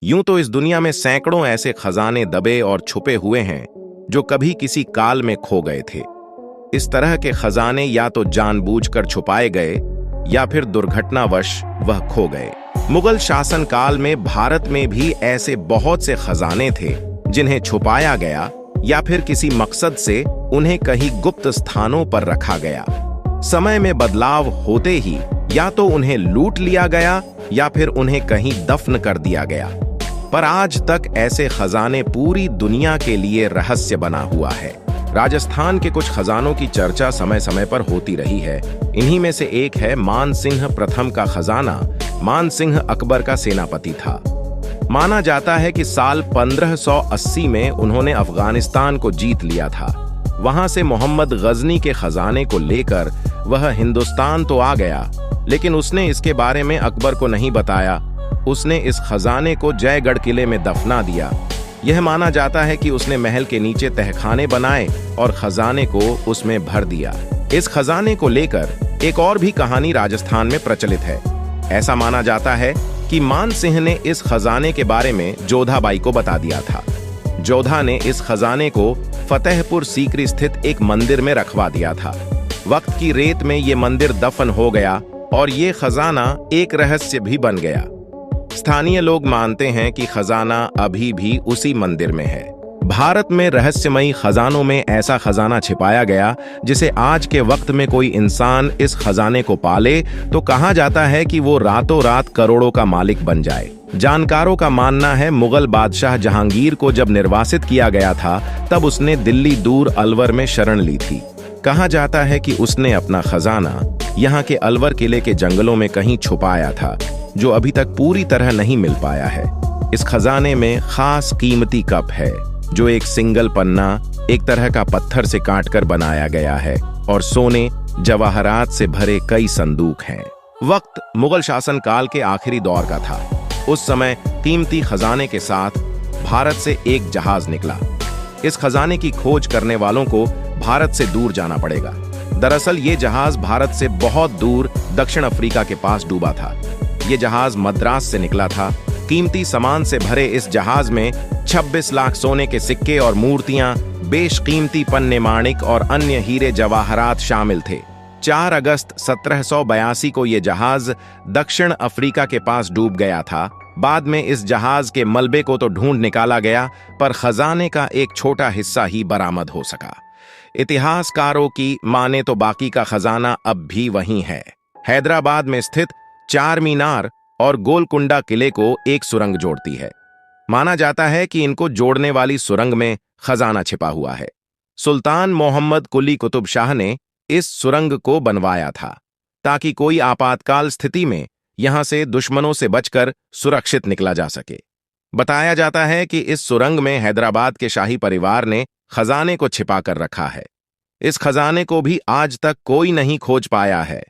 यूं तो इस दुनिया में सैकड़ों ऐसे खजाने दबे और छुपे हुए हैं जो कभी किसी काल में खो गए थे। इस तरह के खजाने या तो जानबूझकर छुपाए गए या फिर दुर्घटनावश वह खो गए। मुगल शासन काल में भारत में भी ऐसे बहुत से खजाने थे जिन्हें छुपाया गया या फिर किसी मकसद से उन्हें कहीं गुप्त स्थानों पर रखा गया। समय में बदलाव होते ही या तो उन्हें लूट लिया गया या फिर उन्हें कहीं दफन कर दिया गया, पर आज तक ऐसे खजाने पूरी दुनिया के लिए रहस्य बना हुआ है। राजस्थान के कुछ खजानों की चर्चा समय समय पर होती रही है। इन्हीं में से एक है मान सिंह प्रथम का खजाना। मान सिंह अकबर का सेनापति था। माना जाता है कि साल 1580 में उन्होंने अफगानिस्तान को जीत लिया था। वहां से मोहम्मद गजनी के खजाने को लेकर वह हिंदुस्तान तो आ गया, लेकिन उसने इसके बारे में अकबर को नहीं बताया। उसने इस खजाने को जयगढ़ किले में दफना दिया। यह माना जाता है कि उसने महल के नीचे तहखाने बनाए और खजाने को उसमें भर दिया। इस खजाने को लेकर एक और भी कहानी राजस्थान में प्रचलित है। ऐसा माना जाता है कि मान सिंह ने इस खजाने के बारे में जोधाबाई को बता दिया था। जोधा ने इस खजाने को फतेहपुर सीकरी स्थित एक मंदिर में रखवा दिया था। वक्त की रेत में ये मंदिर दफन हो गया और ये खजाना एक रहस्य भी बन गया। स्थानीय लोग मानते हैं कि खजाना अभी भी उसी मंदिर में है। भारत में रहस्यमयी खजानों में ऐसा खजाना छिपाया गया जिसे आज के वक्त में कोई इंसान इस खजाने को पाले तो कहा जाता है कि वो रातों रात करोड़ों का मालिक बन जाए। जानकारों का मानना है मुगल बादशाह जहांगीर को जब निर्वासित किया गया था तब उसने दिल्ली दूर अलवर में शरण ली थी। कहा जाता है कि उसने अपना खजाना यहाँ के अलवर किले के जंगलों में कहीं छुपाया था, जो अभी तक पूरी तरह नहीं मिल पाया है। इस खजाने में खास कीमती कप है जो एक सिंगल पन्ना एक तरह का पत्थर से काटकर बनाया गया है और सोने जवाहरात से भरे कई संदूक हैं। वक्त मुगल शासन काल के आखिरी दौर का था। उस समय कीमती खजाने के साथ भारत से एक जहाज निकला। इस खजाने की खोज करने वालों को भारत से दूर जाना पड़ेगा। दरअसल ये जहाज भारत से बहुत दूर दक्षिण अफ्रीका के पास डूबा था। ये जहाज मद्रास से निकला था। कीमती सामान से भरे इस जहाज में 26 लाख सोने के सिक्के और मूर्तियां, बेशकीमती पन्ने माणिक और अन्य हीरे जवाहरात शामिल थे। 4 अगस्त 1782 को यह जहाज दक्षिण अफ्रीका के पास डूब गया था। बाद में इस जहाज के मलबे को तो ढूंढ निकाला गया, पर खजाने का एक छोटा हिस्सा ही बरामद हो सका। इतिहासकारों की माने तो बाकी का खजाना अब भी वहीं है। हैदराबाद में स्थित चार मीनार और गोलकुंडा किले को एक सुरंग जोड़ती है। माना जाता है कि इनको जोड़ने वाली सुरंग में खजाना छिपा हुआ है। सुल्तान मोहम्मद कुली कुतुब शाह ने इस सुरंग को बनवाया था ताकि कोई आपातकाल स्थिति में यहां से दुश्मनों से बचकर सुरक्षित निकला जा सके। बताया जाता है कि इस सुरंग में हैदराबाद के शाही परिवार ने खजाने को छिपा कर रखा है। इस खजाने को भी आज तक कोई नहीं खोज पाया है।